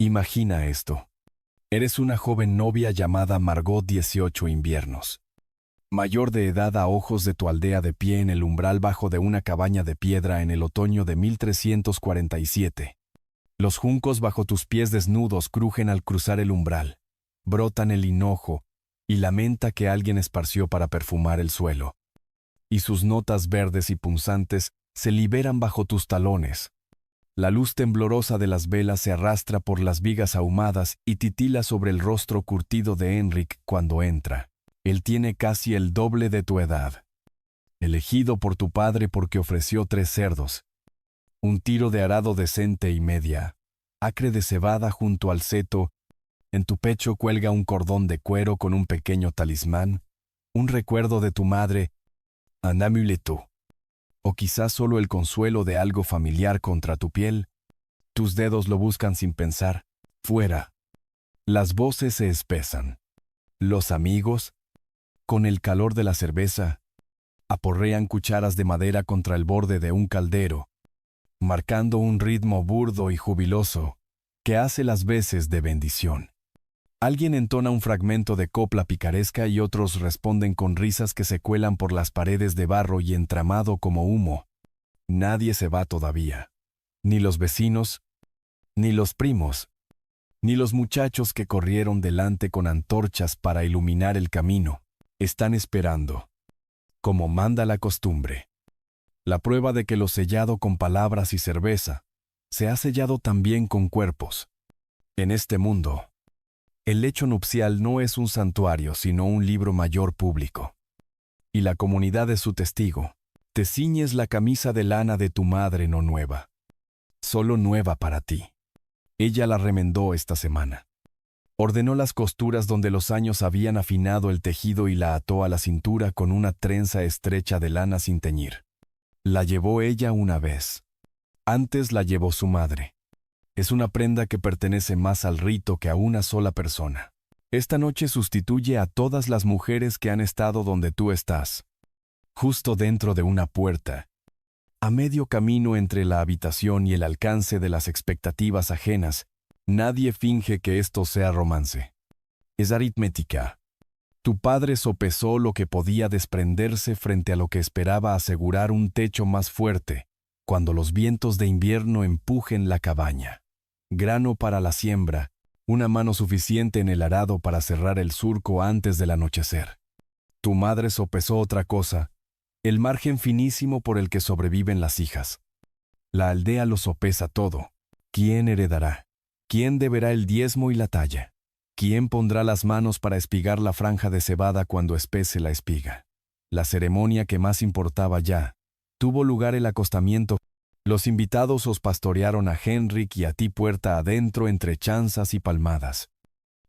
Imagina esto. Eres una joven novia llamada Margot 18 inviernos. Mayor de edad a ojos de tu aldea de pie en el umbral bajo de una cabaña de piedra en el otoño de 1347. Los juncos bajo tus pies desnudos crujen al cruzar el umbral, brotan el hinojo y la menta que alguien esparció para perfumar el suelo. Y sus notas verdes y punzantes se liberan bajo tus talones. La luz temblorosa de las velas se arrastra por las vigas ahumadas y titila sobre el rostro curtido de Henrik cuando entra. Él tiene casi el doble de tu edad. Elegido por tu padre porque ofreció 3 cerdos. Un tiro de arado decente y media. Acre de cebada junto al seto. En tu pecho cuelga un cordón de cuero con un pequeño talismán. Un recuerdo de tu madre. Un amuleto. O quizás solo el consuelo de algo familiar contra tu piel. Tus dedos lo buscan sin pensar. Fuera. Las voces se espesan. Los amigos, con el calor de la cerveza, aporrean cucharas de madera contra el borde de un caldero, marcando un ritmo burdo y jubiloso que hace las veces de bendición. Alguien entona un fragmento de copla picaresca y otros responden con risas que se cuelan por las paredes de barro y entramado como humo. Nadie se va todavía. Ni los vecinos, ni los primos, ni los muchachos que corrieron delante con antorchas para iluminar el camino. Están esperando, como manda la costumbre. La prueba de que lo sellado con palabras y cerveza se ha sellado también con cuerpos. En este mundo, el lecho nupcial no es un santuario, sino un libro mayor público. Y la comunidad es su testigo. Te ciñes la camisa de lana de tu madre no nueva. Solo nueva para ti. Ella la remendó esta semana. Ordenó las costuras donde los años habían afinado el tejido y la ató a la cintura con una trenza estrecha de lana sin teñir. La llevó ella una vez. Antes la llevó su madre. Es una prenda que pertenece más al rito que a una sola persona. Esta noche sustituye a todas las mujeres que han estado donde tú estás. Justo dentro de una puerta. A medio camino entre la habitación y el alcance de las expectativas ajenas, nadie finge que esto sea romance. Es aritmética. Tu padre sopesó lo que podía desprenderse frente a lo que esperaba asegurar un techo más fuerte, cuando los vientos de invierno empujen la cabaña. Grano para la siembra, una mano suficiente en el arado para cerrar el surco antes del anochecer. Tu madre sopesó otra cosa, el margen finísimo por el que sobreviven las hijas. La aldea lo sopesa todo. ¿Quién heredará? ¿Quién deberá el diezmo y la talla? ¿Quién pondrá las manos para espigar la franja de cebada cuando espese la espiga? La ceremonia que más importaba ya. Tuvo lugar el acostamiento. Los invitados os pastorearon a Henrik y a ti puerta adentro entre chanzas y palmadas.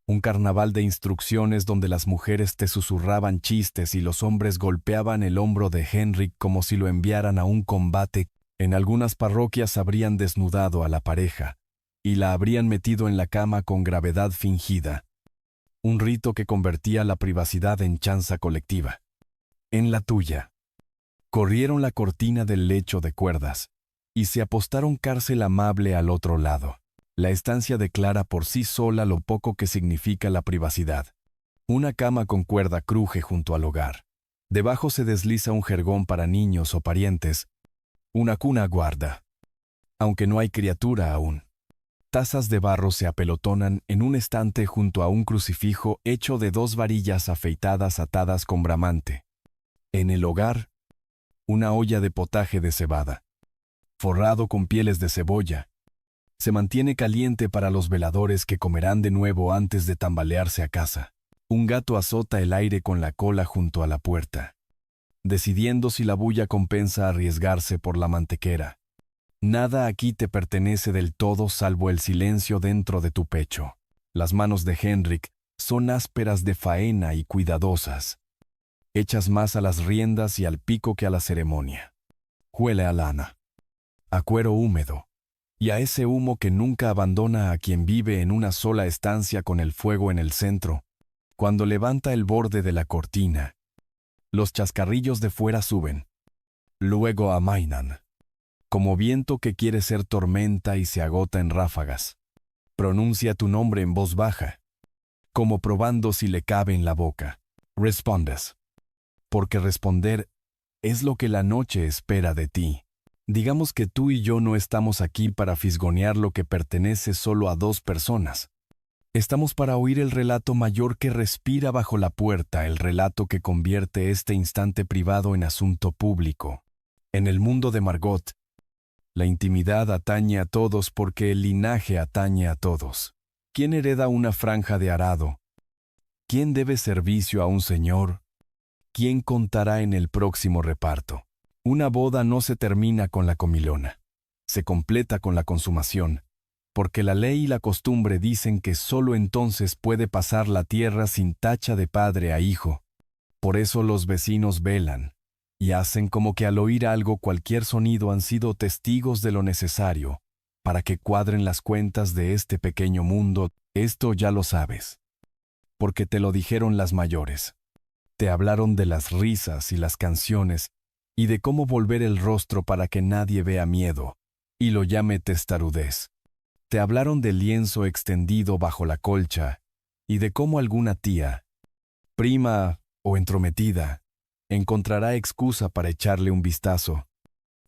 Un carnaval de instrucciones donde las mujeres te susurraban chistes y los hombres golpeaban el hombro de Henrik como si lo enviaran a un combate. En algunas parroquias habrían desnudado a la pareja y la habrían metido en la cama con gravedad fingida. Un rito que convertía la privacidad en chanza colectiva. En la tuya. Corrieron la cortina del lecho de cuerdas y se apostaron cárcel amable al otro lado. La estancia declara por sí sola lo poco que significa la privacidad. Una cama con cuerda cruje junto al hogar. Debajo se desliza un jergón para niños o parientes. Una cuna guarda. Aunque no hay criatura aún. Tazas de barro se apelotonan en un estante junto a un crucifijo hecho de 2 varillas afeitadas atadas con bramante. En el hogar, una olla de potaje de cebada, forrado con pieles de cebolla. Se mantiene caliente para los veladores que comerán de nuevo antes de tambalearse a casa. Un gato azota el aire con la cola junto a la puerta, decidiendo si la bulla compensa arriesgarse por la mantequera. Nada aquí te pertenece del todo salvo el silencio dentro de tu pecho. Las manos de Henrik son ásperas de faena y cuidadosas, hechas más a las riendas y al pico que a la ceremonia. Huele a lana, a cuero húmedo, y a ese humo que nunca abandona a quien vive en una sola estancia con el fuego en el centro. Cuando levanta el borde de la cortina, los chascarrillos de fuera suben, luego amainan, como viento que quiere ser tormenta y se agota en ráfagas. Pronuncia tu nombre en voz baja, como probando si le cabe en la boca. Respondes. Porque responder es lo que la noche espera de ti. Digamos que tú y yo no estamos aquí para fisgonear lo que pertenece solo a dos personas. Estamos para oír el relato mayor que respira bajo la puerta, el relato que convierte este instante privado en asunto público. En el mundo de Margot, la intimidad atañe a todos porque el linaje atañe a todos. ¿Quién hereda una franja de arado? ¿Quién debe servicio a un señor? ¿Quién contará en el próximo reparto? Una boda no se termina con la comilona, se completa con la consumación, porque la ley y la costumbre dicen que sólo entonces puede pasar la tierra sin tacha de padre a hijo. Por eso los vecinos velan, y hacen como que al oír algo, cualquier sonido, han sido testigos de lo necesario, para que cuadren las cuentas de este pequeño mundo. Esto ya lo sabes, porque te lo dijeron las mayores. Te hablaron de las risas y las canciones, y de cómo volver el rostro para que nadie vea miedo, y lo llame testarudez. Te hablaron del lienzo extendido bajo la colcha, y de cómo alguna tía, prima o entrometida, encontrará excusa para echarle un vistazo,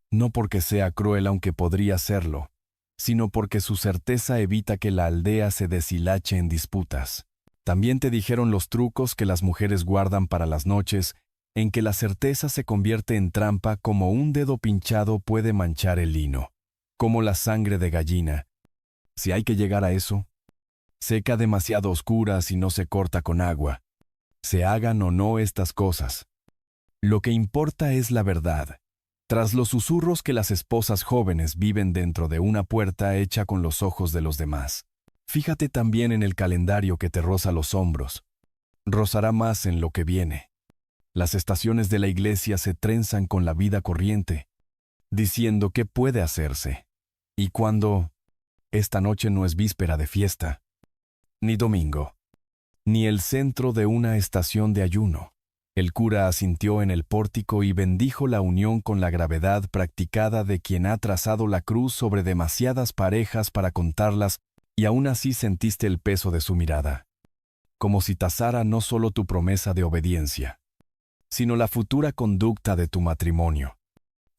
no porque sea cruel aunque podría serlo, sino porque su certeza evita que la aldea se deshilache en disputas. También te dijeron los trucos que las mujeres guardan para las noches, en que la certeza se convierte en trampa como un dedo pinchado puede manchar el lino, como la sangre de gallina. Si hay que llegar a eso, seca demasiado oscura si no se corta con agua. Se hagan o no estas cosas. Lo que importa es la verdad. Tras los susurros que las esposas jóvenes viven dentro de una puerta hecha con los ojos de los demás. Fíjate también en el calendario que te roza los hombros. Rozará más en lo que viene. Las estaciones de la iglesia se trenzan con la vida corriente, diciendo qué puede hacerse. Y cuando esta noche no es víspera de fiesta, ni domingo, ni el centro de una estación de ayuno. El cura asintió en el pórtico y bendijo la unión con la gravedad practicada de quien ha trazado la cruz sobre demasiadas parejas para contarlas, y aún así sentiste el peso de su mirada, como si tasara no solo tu promesa de obediencia, sino la futura conducta de tu matrimonio.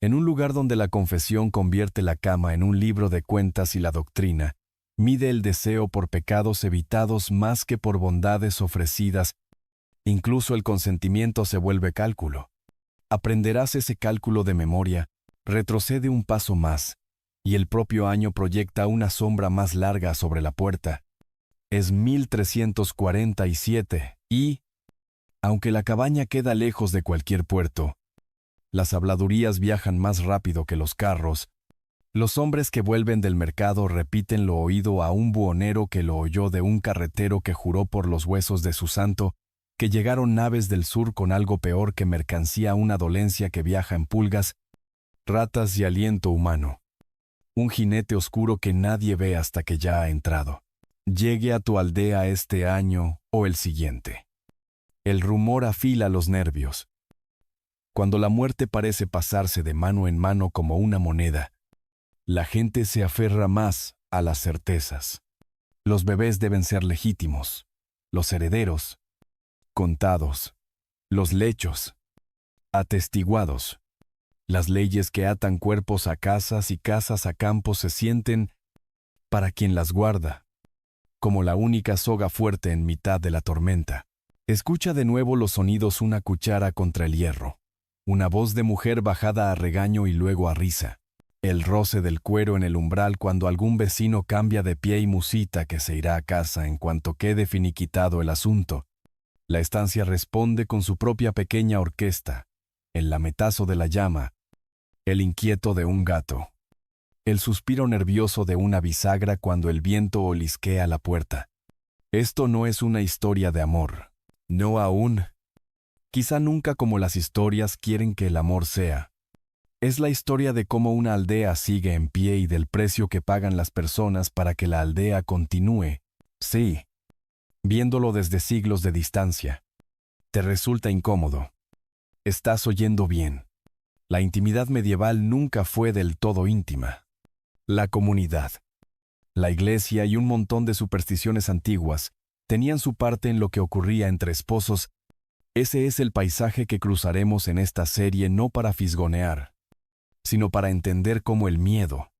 En un lugar donde la confesión convierte la cama en un libro de cuentas y la doctrina mide el deseo por pecados evitados más que por bondades ofrecidas, incluso el consentimiento se vuelve cálculo. Aprenderás ese cálculo de memoria, retrocede un paso más, y el propio año proyecta una sombra más larga sobre la puerta. Es 1347 y, aunque la cabaña queda lejos de cualquier puerto, las habladurías viajan más rápido que los carros. Los hombres que vuelven del mercado repiten lo oído a un buhonero que lo oyó de un carretero que juró por los huesos de su santo que llegaron naves del sur con algo peor que mercancía, una dolencia que viaja en pulgas, ratas y aliento humano. Un jinete oscuro que nadie ve hasta que ya ha entrado. Llegue a tu aldea este año o el siguiente. El rumor afila los nervios. Cuando la muerte parece pasarse de mano en mano como una moneda, la gente se aferra más a las certezas. Los bebés deben ser legítimos, los herederos, contados, los lechos, atestiguados. Las leyes que atan cuerpos a casas y casas a campos se sienten, para quien las guarda, como la única soga fuerte en mitad de la tormenta. Escucha de nuevo los sonidos, una cuchara contra el hierro, una voz de mujer bajada a regaño y luego a risa, el roce del cuero en el umbral cuando algún vecino cambia de pie y musita que se irá a casa en cuanto quede finiquitado el asunto. La estancia responde con su propia pequeña orquesta, el lametazo de la llama, el inquieto de un gato, el suspiro nervioso de una bisagra cuando el viento olisquea la puerta. Esto no es una historia de amor, no aún. Quizá nunca como las historias quieren que el amor sea. Es la historia de cómo una aldea sigue en pie y del precio que pagan las personas para que la aldea continúe. Sí, viéndolo desde siglos de distancia. Te resulta incómodo. Estás oyendo bien. La intimidad medieval nunca fue del todo íntima. La comunidad. La iglesia y un montón de supersticiones antiguas tenían su parte en lo que ocurría entre esposos. Ese es el paisaje que cruzaremos en esta serie, no para fisgonear, sino para entender cómo el miedo,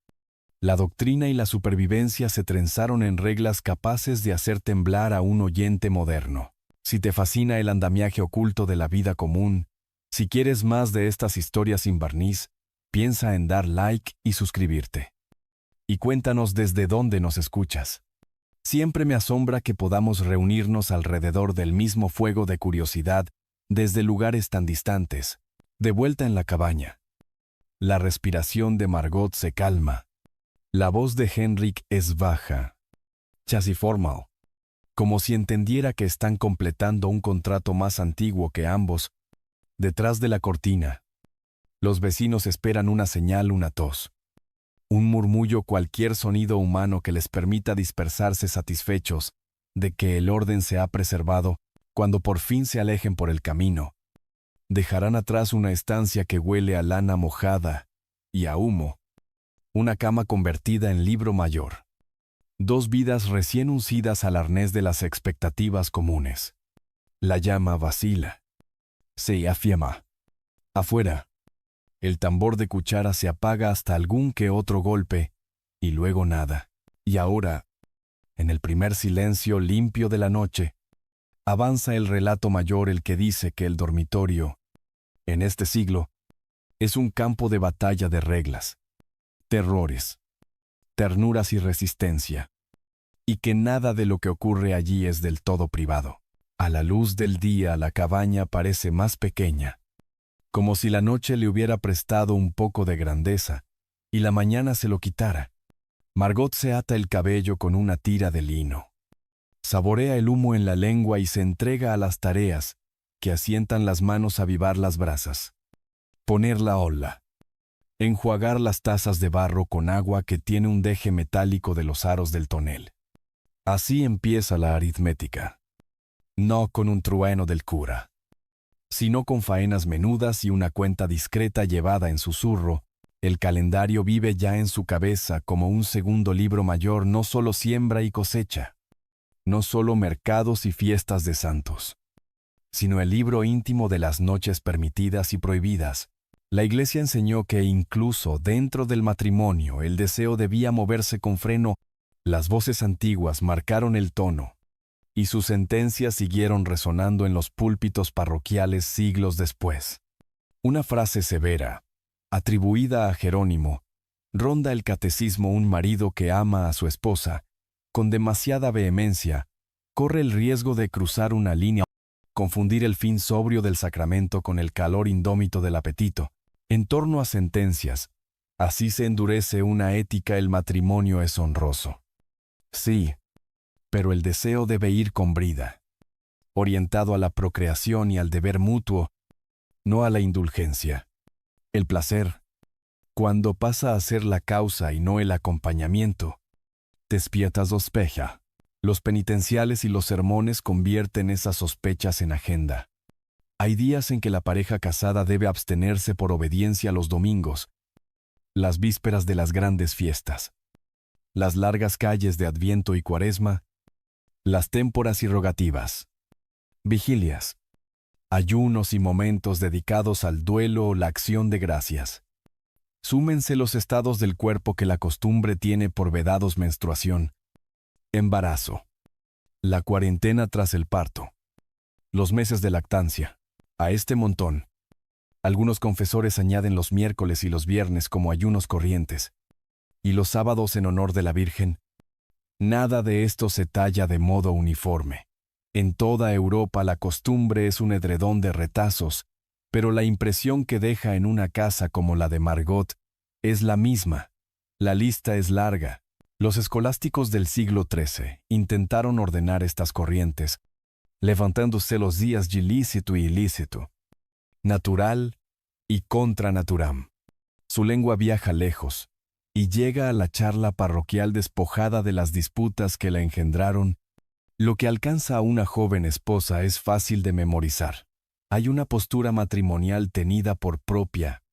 la doctrina y la supervivencia se trenzaron en reglas capaces de hacer temblar a un oyente moderno. Si te fascina el andamiaje oculto de la vida común, si quieres más de estas historias sin barniz, piensa en dar like y suscribirte. Y cuéntanos desde dónde nos escuchas. Siempre me asombra que podamos reunirnos alrededor del mismo fuego de curiosidad desde lugares tan distantes. De vuelta en la cabaña. La respiración de Margot se calma. La voz de Henrik es baja, casi formal, como si entendiera que están completando un contrato más antiguo que ambos. Detrás de la cortina, los vecinos esperan una señal, una tos, un murmullo, cualquier sonido humano que les permita dispersarse satisfechos de que el orden se ha preservado. Cuando por fin se alejen por el camino, dejarán atrás una estancia que huele a lana mojada y a humo, una cama convertida en libro mayor, dos vidas recién uncidas al arnés de las expectativas comunes. La llama vacila, se afiema. Afuera, el tambor de cuchara se apaga hasta algún que otro golpe, y luego nada. Y ahora, en el primer silencio limpio de la noche, avanza el relato mayor, el que dice que el dormitorio, en este siglo, es un campo de batalla de reglas, terrores, ternuras y resistencia, y que nada de lo que ocurre allí es del todo privado. A la luz del día la cabaña parece más pequeña, como si la noche le hubiera prestado un poco de grandeza y la mañana se lo quitara. Margot se ata el cabello con una tira de lino. Saborea el humo en la lengua y se entrega a las tareas que asientan las manos a avivar las brasas. Poner la olla. Enjuagar las tazas de barro con agua que tiene un deje metálico de los aros del tonel. Así empieza la aritmética. No con un trueno del cura, sino con faenas menudas y una cuenta discreta llevada en susurro. El calendario vive ya en su cabeza como un segundo libro mayor, no solo siembra y cosecha, no solo mercados y fiestas de santos, sino el libro íntimo de las noches permitidas y prohibidas. La Iglesia enseñó que incluso dentro del matrimonio el deseo debía moverse con freno. Las voces antiguas marcaron el tono, y sus sentencias siguieron resonando en los púlpitos parroquiales siglos después. Una frase severa, atribuida a Jerónimo, ronda el catecismo: un marido que ama a su esposa con demasiada vehemencia corre el riesgo de cruzar una línea, confundir el fin sobrio del sacramento con el calor indómito del apetito. En torno a sentencias, así se endurece una ética. El matrimonio es honroso. Sí, pero el deseo debe ir con brida, orientado a la procreación y al deber mutuo, no a la indulgencia. El placer, cuando pasa a ser la causa y no el acompañamiento, despierta sospecha. Los penitenciales y los sermones convierten esas sospechas en agenda. Hay días en que la pareja casada debe abstenerse por obediencia los domingos, las vísperas de las grandes fiestas, las largas calles de Adviento y Cuaresma, las témporas y rogativas, vigilias, ayunos y momentos dedicados al duelo o la acción de gracias. Súmense los estados del cuerpo que la costumbre tiene por vedados: menstruación, embarazo, la cuarentena tras el parto, los meses de lactancia. A este montón, algunos confesores añaden los miércoles y los viernes como ayunos corrientes, y los sábados en honor de la Virgen. Nada de esto se talla de modo uniforme. En toda Europa la costumbre es un edredón de retazos, pero la impresión que deja en una casa como la de Margot es la misma. La lista es larga. Los escolásticos del siglo XIII intentaron ordenar estas corrientes, levantándose los días de lícito y ilícito, natural y contra naturam. Su lengua viaja lejos y llega a la charla parroquial despojada de las disputas que la engendraron. Lo que alcanza a una joven esposa es fácil de memorizar. Hay una postura matrimonial tenida por propia,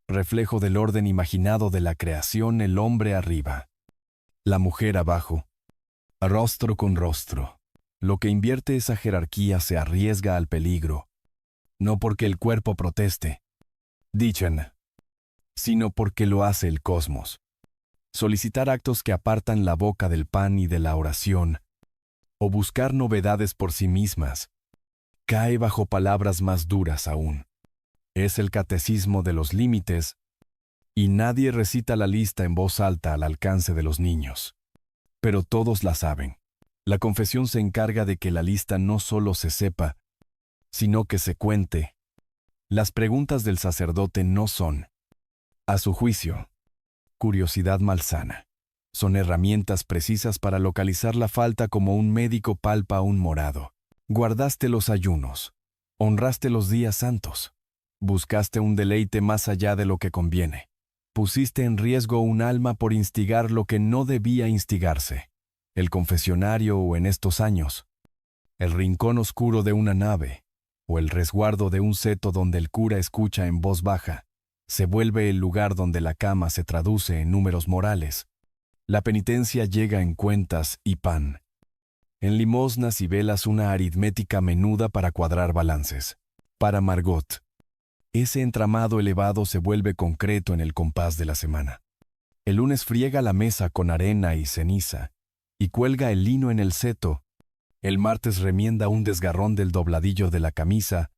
reflejo del orden imaginado de la creación: el hombre arriba, La mujer abajo, rostro con rostro. Lo que invierte esa jerarquía se arriesga al peligro, no porque el cuerpo proteste, dicen, sino porque lo hace el cosmos. Solicitar actos que apartan la boca del pan y de la oración, o buscar novedades por sí mismas, cae bajo palabras más duras aún. Es el catecismo de los límites, y nadie recita la lista en voz alta al alcance de los niños. Pero todos la saben. La confesión se encarga de que la lista no solo se sepa, sino que se cuente. Las preguntas del sacerdote no son, a su juicio, curiosidad malsana. Son herramientas precisas para localizar la falta como un médico palpa un morado. Guardaste los ayunos, honraste los días santos, buscaste un deleite más allá de lo que conviene, pusiste en riesgo un alma por instigar lo que no debía instigarse. El confesionario o en estos años, el rincón oscuro de una nave, o el resguardo de un seto donde el cura escucha en voz baja, se vuelve el lugar donde la cama se traduce en números morales. La penitencia llega en cuentas y pan. En limosnas y velas una aritmética menuda para cuadrar balances. Para Margot, ese entramado elevado se vuelve concreto en el compás de la semana. El lunes friega la mesa con arena y ceniza, y cuelga el lino en el seto. El martes remienda un desgarrón del dobladillo de la camisa,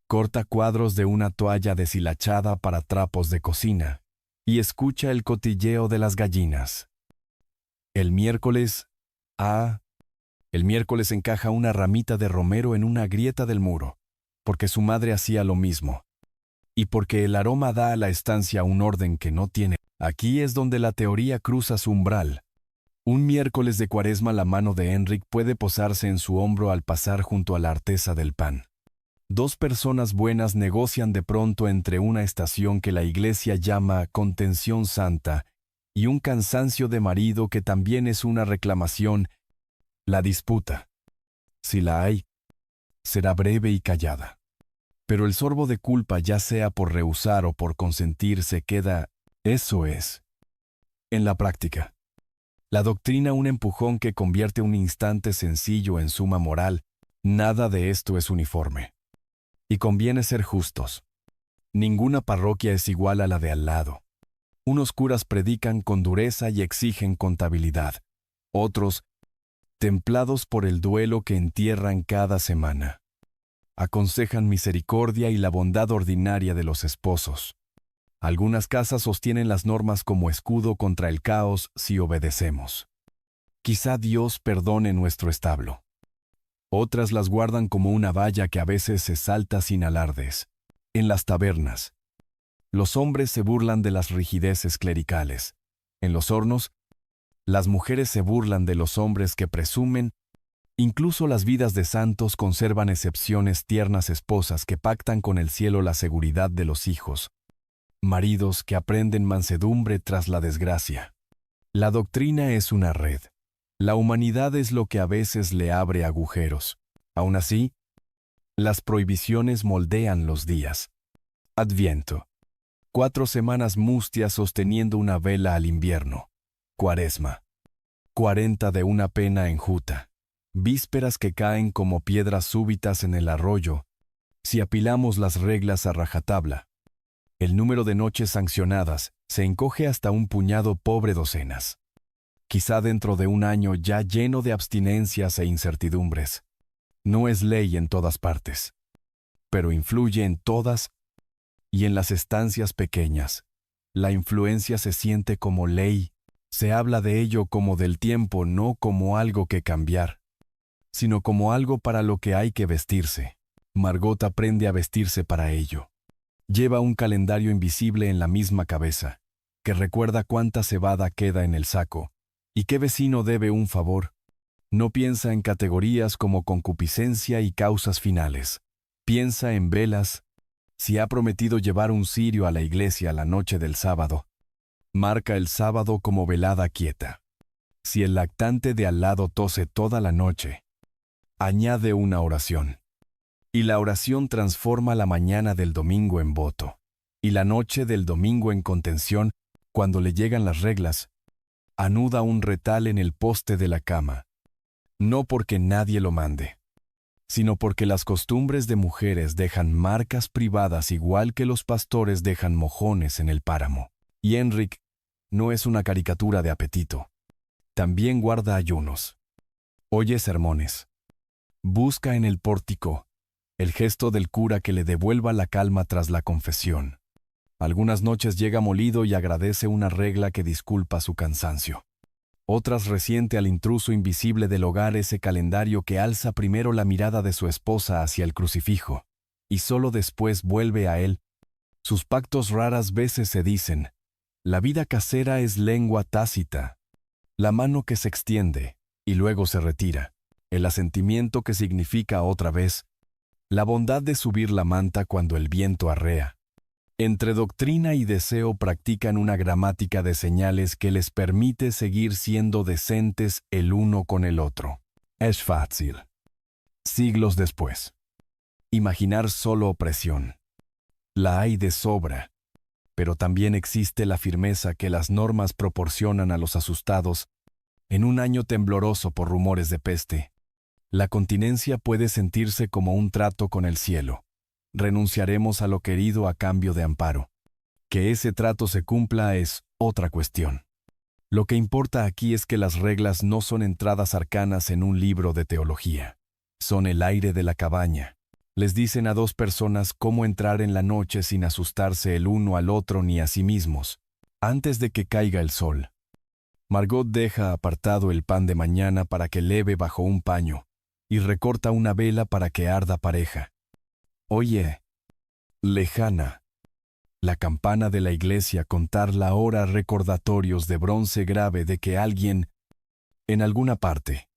corta cuadros de una toalla deshilachada para trapos de cocina, y escucha el cotilleo de las gallinas. El miércoles encaja una ramita de romero en una grieta del muro, porque su madre hacía lo mismo, y porque el aroma da a la estancia un orden que no tiene. Aquí es donde la teoría cruza su umbral. Un miércoles de Cuaresma la mano de Enric puede posarse en su hombro al pasar junto a la artesa del pan. Dos personas buenas negocian de pronto entre una estación que la Iglesia llama contención santa y un cansancio de marido que también es una reclamación. La disputa, si la hay, será breve y callada. Pero el sorbo de culpa, ya sea por rehusar o por consentir, se queda, eso es, en la práctica. La doctrina un empujón que convierte un instante sencillo en suma moral. Nada de esto es uniforme. Y conviene ser justos. Ninguna parroquia es igual a la de al lado. Unos curas predican con dureza y exigen contabilidad. Otros, templados por el duelo que entierran cada semana, aconsejan misericordia y la bondad ordinaria de los esposos. Algunas casas sostienen las normas como escudo contra el caos si obedecemos. Quizá Dios perdone nuestro establo. Otras las guardan como una valla que a veces se salta sin alardes. En las tabernas, los hombres se burlan de las rigideces clericales. En los hornos, las mujeres se burlan de los hombres que presumen. Incluso las vidas de santos conservan excepciones tiernas esposas que pactan con el cielo la seguridad de los hijos. Maridos que aprenden mansedumbre tras la desgracia. La doctrina es una red. La humanidad es lo que a veces le abre agujeros. Aún así, las prohibiciones moldean los días. Adviento. 4 semanas mustias sosteniendo una vela al invierno. Cuaresma. 40 de una pena enjuta. Vísperas que caen como piedras súbitas en el arroyo, si apilamos las reglas a rajatabla. El número de noches sancionadas se encoge hasta un puñado pobre docenas. Quizá dentro de un año ya lleno de abstinencias e incertidumbres. No es ley en todas partes, pero influye en todas y en las estancias pequeñas. La influencia se siente como ley. Se habla de ello como del tiempo, no como algo que cambiar, sino como algo para lo que hay que vestirse. Margot aprende a vestirse para ello. Lleva un calendario invisible en la misma cabeza, que recuerda cuánta cebada queda en el saco, y qué vecino debe un favor. No piensa en categorías como concupiscencia y causas finales. Piensa en velas. Si ha prometido llevar un cirio a la iglesia la noche del sábado, marca el sábado como velada quieta. Si el lactante de al lado tose toda la noche, añade una oración. Y la oración transforma la mañana del domingo en voto, y la noche del domingo en contención. Cuando le llegan las reglas, anuda un retal en el poste de la cama, no porque nadie lo mande, sino porque las costumbres de mujeres dejan marcas privadas igual que los pastores dejan mojones en el páramo. Y Enric no es una caricatura de apetito. También guarda ayunos. Oye sermones. Busca en el pórtico el gesto del cura que le devuelva la calma tras la confesión. Algunas noches llega molido y agradece una regla que disculpa su cansancio. Otras resiente al intruso invisible del hogar ese calendario que alza primero la mirada de su esposa hacia el crucifijo, y solo después vuelve a él. Sus pactos raras veces se dicen. La vida casera es lengua tácita. La mano que se extiende, y luego se retira. El asentimiento que significa otra vez. La bondad de subir la manta cuando el viento arrea. Entre doctrina y deseo practican una gramática de señales que les permite seguir siendo decentes el uno con el otro. Es fácil. Siglos después. Imaginar solo opresión. La hay de sobra, pero también existe la firmeza que las normas proporcionan a los asustados en un año tembloroso por rumores de peste. La continencia puede sentirse como un trato con el cielo. Renunciaremos a lo querido a cambio de amparo. Que ese trato se cumpla es otra cuestión. Lo que importa aquí es que las reglas no son entradas arcanas en un libro de teología. Son el aire de la cabaña. Les dicen a dos personas cómo entrar en la noche sin asustarse el uno al otro ni a sí mismos, antes de que caiga el sol. Margot deja apartado el pan de mañana para que leve bajo un paño, y recorta una vela para que arda pareja. Oye, lejana, la campana de la iglesia contar la hora recordatorios de bronce grave de que alguien, en alguna parte,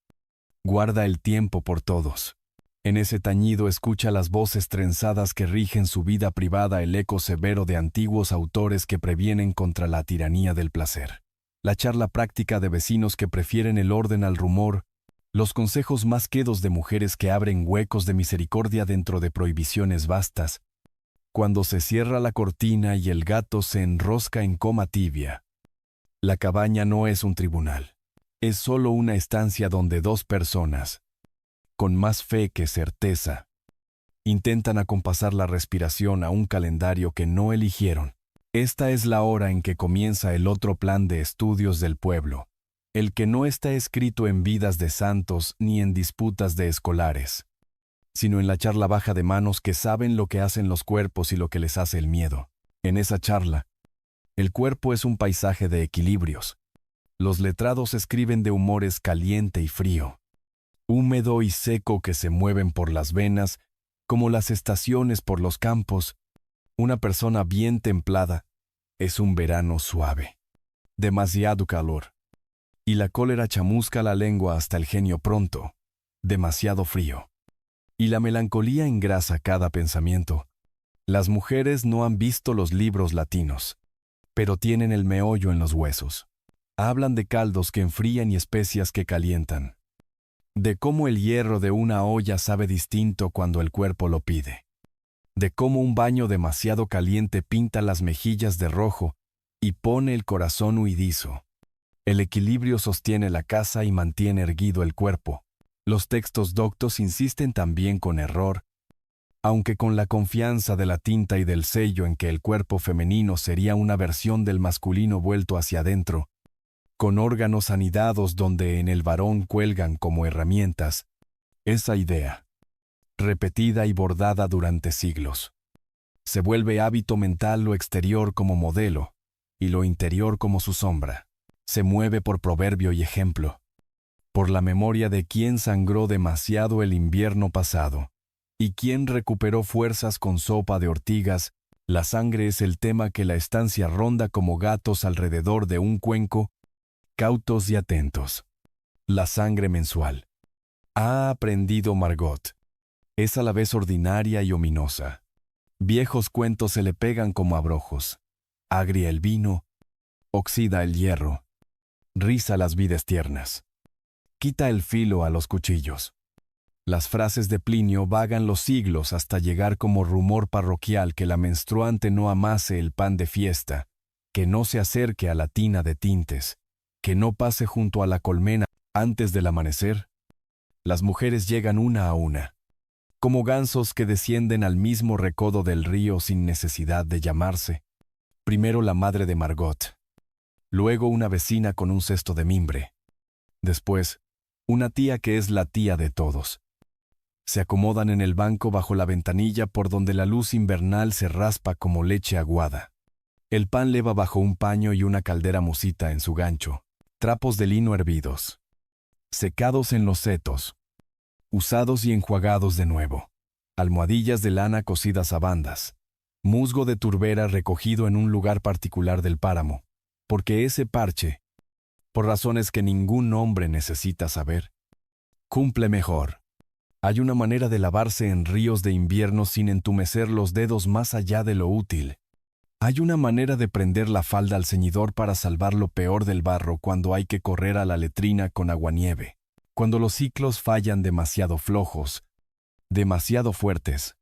guarda el tiempo por todos. En ese tañido escucha las voces trenzadas que rigen su vida privada, el eco severo de antiguos autores que previenen contra la tiranía del placer. La charla práctica de vecinos que prefieren el orden al rumor, los consejos más quedos de mujeres que abren huecos de misericordia dentro de prohibiciones vastas. Cuando se cierra la cortina y el gato se enrosca en coma tibia. La cabaña no es un tribunal. Es solo una estancia donde dos personas, con más fe que certeza, intentan acompasar la respiración a un calendario que no eligieron. Esta es la hora en que comienza el otro plan de estudios del pueblo, el que no está escrito en vidas de santos ni en disputas de escolares, sino en la charla baja de manos que saben lo que hacen los cuerpos y lo que les hace el miedo. En esa charla, el cuerpo es un paisaje de equilibrios. Los letrados escriben de humores caliente y frío, húmedo y seco que se mueven por las venas, como las estaciones por los campos. Una persona bien templada es un verano suave. Demasiado calor. Y la cólera chamusca la lengua hasta el genio pronto. Demasiado frío. Y la melancolía engrasa cada pensamiento. Las mujeres no han visto los libros latinos, pero tienen el meollo en los huesos. Hablan de caldos que enfrían y especias que calientan. De cómo el hierro de una olla sabe distinto cuando el cuerpo lo pide. De cómo un baño demasiado caliente pinta las mejillas de rojo y pone el corazón huidizo. El equilibrio sostiene la casa y mantiene erguido el cuerpo. Los textos doctos insisten también con error, aunque con la confianza de la tinta y del sello en que el cuerpo femenino sería una versión del masculino vuelto hacia adentro, con órganos anidados donde en el varón cuelgan como herramientas. Esa idea, repetida y bordada durante siglos, se vuelve hábito mental lo exterior como modelo, y lo interior como su sombra. Se mueve por proverbio y ejemplo, por la memoria de quien sangró demasiado el invierno pasado, y quien recuperó fuerzas con sopa de ortigas. La sangre es el tema que la estancia ronda como gatos alrededor de un cuenco, cautos y atentos. La sangre mensual. Ha aprendido Margot. Es a la vez ordinaria y ominosa. Viejos cuentos se le pegan como abrojos. Agria el vino, oxida el hierro, riza las vides tiernas. Quita el filo a los cuchillos. Las frases de Plinio vagan los siglos hasta llegar como rumor parroquial que la menstruante no amase el pan de fiesta, que no se acerque a la tina de tintes, que no pase junto a la colmena antes del amanecer. Las mujeres llegan una a una, como gansos que descienden al mismo recodo del río sin necesidad de llamarse. Primero la madre de Margot, luego una vecina con un cesto de mimbre, después una tía que es la tía de todos. Se acomodan en el banco bajo la ventanilla por donde la luz invernal se raspa como leche aguada. El pan leva bajo un paño y una caldera musita en su gancho, trapos de lino hervidos, secados en los setos, usados y enjuagados de nuevo, almohadillas de lana cosidas a bandas, musgo de turbera recogido en un lugar particular del páramo, porque ese parche, por razones que ningún hombre necesita saber, cumple mejor. Hay una manera de lavarse en ríos de invierno sin entumecer los dedos más allá de lo útil. Hay una manera de prender la falda al ceñidor para salvar lo peor del barro cuando hay que correr a la letrina con aguanieve, cuando los ciclos fallan demasiado flojos, demasiado fuertes,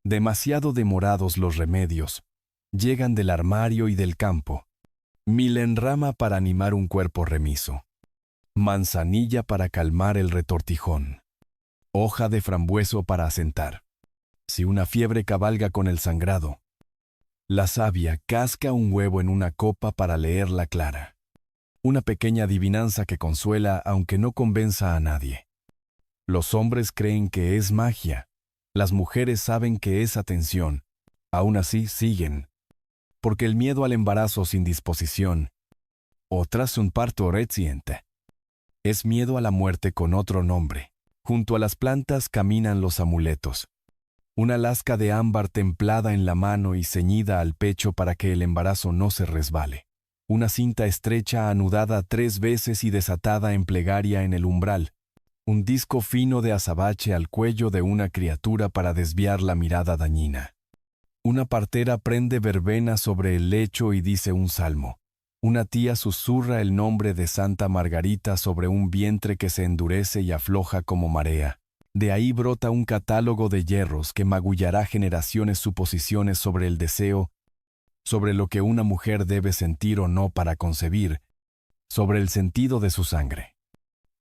demasiado demorados los remedios, llegan del armario y del campo. Milenrama para animar un cuerpo remiso, manzanilla para calmar el retortijón, hoja de frambueso para asentar. Si una fiebre cabalga con el sangrado, la savia casca un huevo en una copa para leerla clara. Una pequeña adivinanza que consuela aunque no convenza a nadie. Los hombres creen que es magia, las mujeres saben que es atención, aún así siguen. Porque el miedo al embarazo sin disposición, o tras un parto reciente, es miedo a la muerte con otro nombre. Junto a las plantas caminan los amuletos. Una lasca de ámbar templada en la mano y ceñida al pecho para que el embarazo no se resbale. Una cinta estrecha anudada 3 veces y desatada en plegaria en el umbral. Un disco fino de azabache al cuello de una criatura para desviar la mirada dañina. Una partera prende verbena sobre el lecho y dice un salmo. Una tía susurra el nombre de Santa Margarita sobre un vientre que se endurece y afloja como marea. De ahí brota un catálogo de hierros que magullará generaciones suposiciones sobre el deseo, sobre lo que una mujer debe sentir o no para concebir, sobre el sentido de su sangre.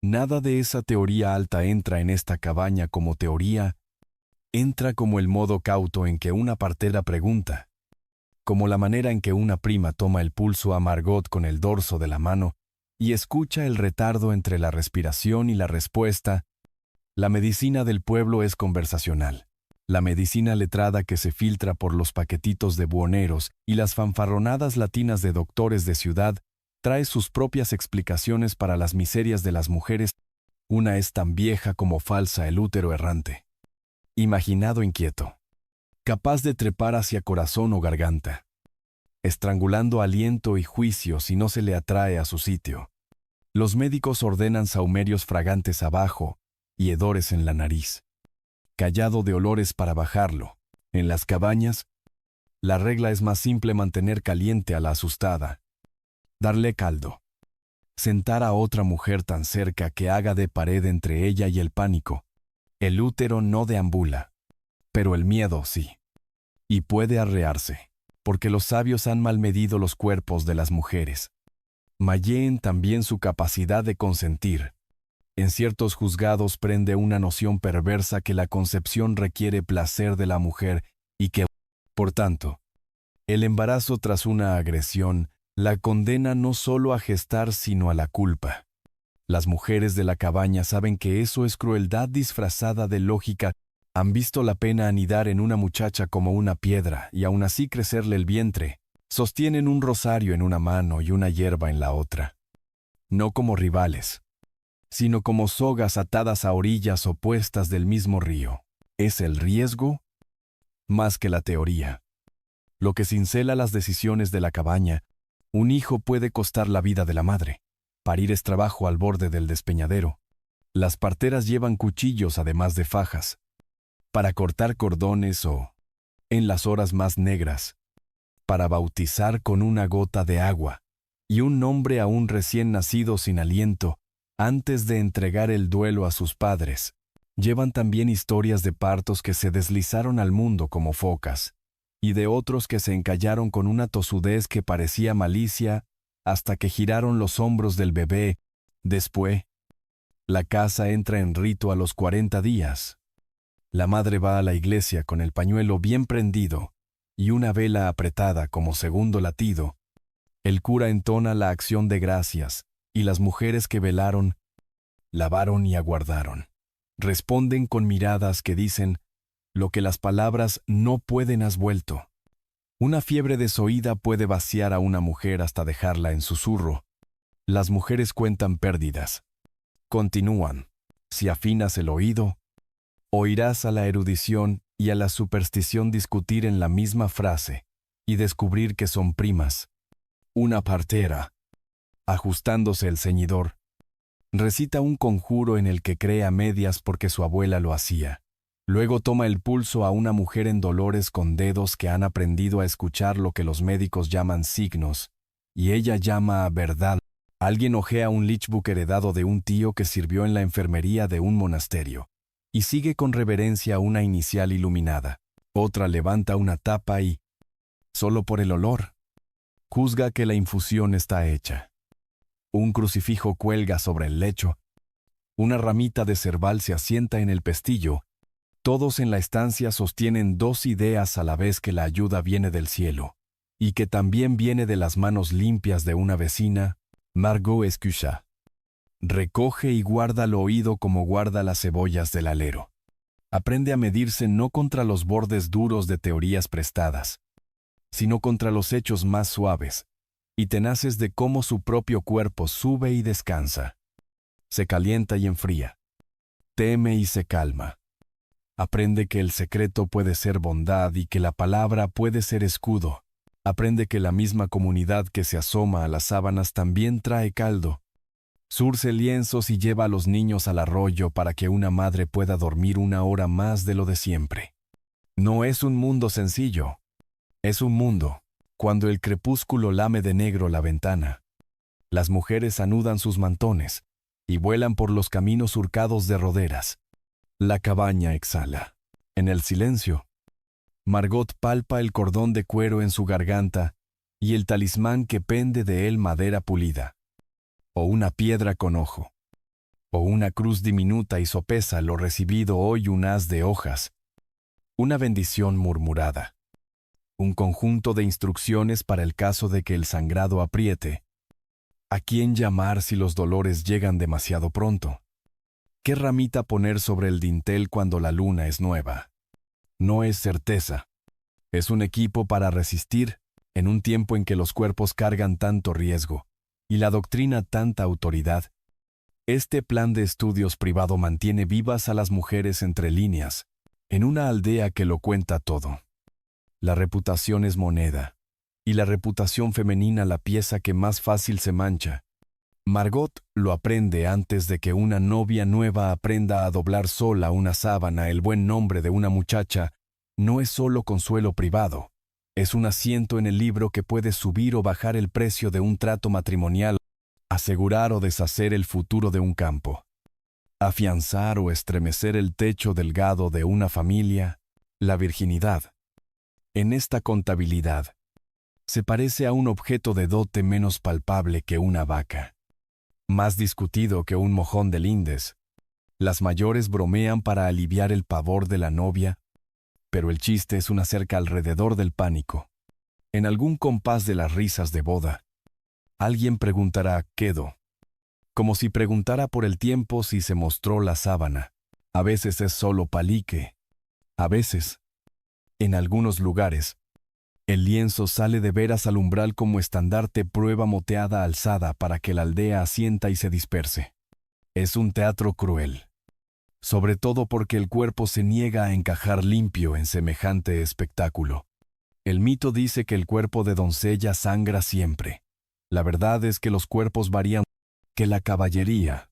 Nada de esa teoría alta entra en esta cabaña como teoría. Entra como el modo cauto en que una partera pregunta, como la manera en que una prima toma el pulso a Margot con el dorso de la mano y escucha el retardo entre la respiración y la respuesta. La medicina del pueblo es conversacional. La medicina letrada que se filtra por los paquetitos de buhoneros y las fanfarronadas latinas de doctores de ciudad trae sus propias explicaciones para las miserias de las mujeres. Una es tan vieja como falsa el útero errante. Imaginado inquieto, capaz de trepar hacia corazón o garganta, estrangulando aliento y juicio si no se le atrae a su sitio. Los médicos ordenan sahumerios fragantes abajo y hedores en la nariz, callado de olores para bajarlo. En las cabañas, la regla es más simple: mantener caliente a la asustada, darle caldo, sentar a otra mujer tan cerca que haga de pared entre ella y el pánico. El útero no deambula, pero el miedo sí. Y puede arrearse, porque los sabios han mal medido los cuerpos de las mujeres. Malleen también su capacidad de consentir. En ciertos juzgados prende una noción perversa que la concepción requiere placer de la mujer y que, por tanto, el embarazo tras una agresión la condena no solo a gestar sino a la culpa. Las mujeres de la cabaña saben que eso es crueldad disfrazada de lógica. Han visto la pena anidar en una muchacha como una piedra y aún así crecerle el vientre. Sostienen un rosario en una mano y una hierba en la otra. No como rivales, sino como sogas atadas a orillas opuestas del mismo río. Es el riesgo más que la teoría lo que cincela las decisiones de la cabaña. Un hijo puede costar la vida de la madre. Parir es trabajo al borde del despeñadero. Las parteras llevan cuchillos además de fajas, para cortar cordones o, en las horas más negras, para bautizar con una gota de agua y un nombre a un recién nacido sin aliento, antes de entregar el duelo a sus padres. Llevan también historias de partos que se deslizaron al mundo como focas, y de otros que se encallaron con una tosudez que parecía malicia hasta que giraron los hombros del bebé. Después, la casa entra en rito a los 40 días. La madre va a la iglesia con el pañuelo bien prendido y una vela apretada como segundo latido. El cura entona la acción de gracias y las mujeres que velaron, lavaron y aguardaron. Responden con miradas que dicen lo que las palabras no pueden has vuelto. Una fiebre desoída puede vaciar a una mujer hasta dejarla en susurro. Las mujeres cuentan pérdidas. Continúan. Si afinas el oído, oirás a la erudición y a la superstición discutir en la misma frase y descubrir que son primas. Una partera, ajustándose el ceñidor, recita un conjuro en el que cree a medias porque su abuela lo hacía. Luego toma el pulso a una mujer en dolores con dedos que han aprendido a escuchar lo que los médicos llaman signos, y ella llama a verdad. Alguien hojea un lichbook heredado de un tío que sirvió en la enfermería de un monasterio, y sigue con reverencia una inicial iluminada. Otra levanta una tapa y, solo por el olor, juzga que la infusión está hecha. Un crucifijo cuelga sobre el lecho. Una ramita de cerval se asienta en el pestillo. Todos en la estancia sostienen dos ideas a la vez: que la ayuda viene del cielo, y que también viene de las manos limpias de una vecina, Margot Escucha. Recoge y guarda el oído como guarda las cebollas del alero. Aprende a medirse no contra los bordes duros de teorías prestadas, sino contra los hechos más suaves y tenaces de cómo su propio cuerpo sube y descansa. Se calienta y enfría. Teme y se calma. Aprende que el secreto puede ser bondad y que la palabra puede ser escudo. Aprende que la misma comunidad que se asoma a las sábanas también trae caldo. Zurce lienzos y lleva a los niños al arroyo para que una madre pueda dormir una hora más de lo de siempre. No es un mundo sencillo. Es un mundo, cuando el crepúsculo lame de negro la ventana. Las mujeres anudan sus mantones y vuelan por los caminos surcados de roderas. La cabaña exhala. En el silencio, Margot palpa el cordón de cuero en su garganta y el talismán que pende de él, madera pulida, o una piedra con ojo, o una cruz diminuta, y sopesa lo recibido hoy: un haz de hojas, una bendición murmurada, un conjunto de instrucciones para el caso de que el sangrado apriete. ¿A quién llamar si los dolores llegan demasiado pronto? ¿Qué ramita poner sobre el dintel cuando la luna es nueva? No es certeza. Es un equipo para resistir en un tiempo en que los cuerpos cargan tanto riesgo y la doctrina tanta autoridad. Este plan de estudios privado mantiene vivas a las mujeres entre líneas, en una aldea que lo cuenta todo. La reputación es moneda, y la reputación femenina la pieza que más fácil se mancha. Margot lo aprende antes de que una novia nueva aprenda a doblar sola una sábana. El buen nombre de una muchacha no es solo consuelo privado, es un asiento en el libro que puede subir o bajar el precio de un trato matrimonial, asegurar o deshacer el futuro de un campo, afianzar o estremecer el techo delgado de una familia. La virginidad, en esta contabilidad, se parece a un objeto de dote menos palpable que una vaca, más discutido que un mojón de lindes. Las mayores bromean para aliviar el pavor de la novia, pero el chiste es una cerca alrededor del pánico. En algún compás de las risas de boda, alguien preguntará «¿Quedo?», como si preguntara por el tiempo si se mostró la sábana. A veces es solo palique. A veces, en algunos lugares, el lienzo sale de veras al umbral como estandarte, prueba moteada alzada para que la aldea asienta y se disperse. Es un teatro cruel, sobre todo porque el cuerpo se niega a encajar limpio en semejante espectáculo. El mito dice que el cuerpo de doncella sangra siempre. La verdad es que los cuerpos varían, que la caballería,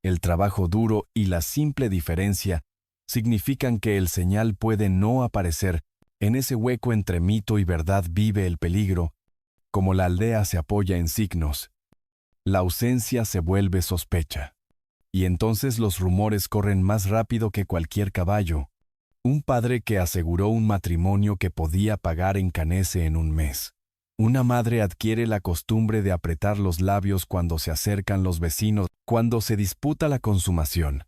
el trabajo duro y la simple diferencia significan que el señal puede no aparecer. En ese hueco entre mito y verdad vive el peligro. Como la aldea se apoya en signos, la ausencia se vuelve sospecha. Y entonces los rumores corren más rápido que cualquier caballo. Un padre que aseguró un matrimonio que podía pagar encanece en un mes. Una madre adquiere la costumbre de apretar los labios cuando se acercan los vecinos, cuando se disputa la consumación.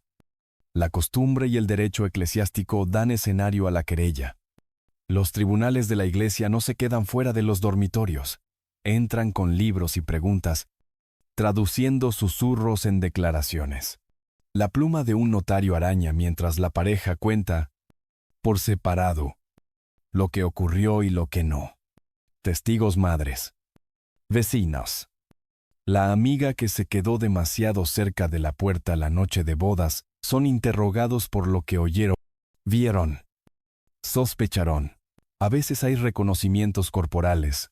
La costumbre y el derecho eclesiástico dan escenario a la querella. Los tribunales de la Iglesia no se quedan fuera de los dormitorios. Entran con libros y preguntas, traduciendo susurros en declaraciones. La pluma de un notario araña mientras la pareja cuenta, por separado, lo que ocurrió y lo que no. Testigos madres. Vecinos. La amiga que se quedó demasiado cerca de la puerta la noche de bodas son interrogados por lo que oyeron, vieron, sospecharon. A veces hay reconocimientos corporales,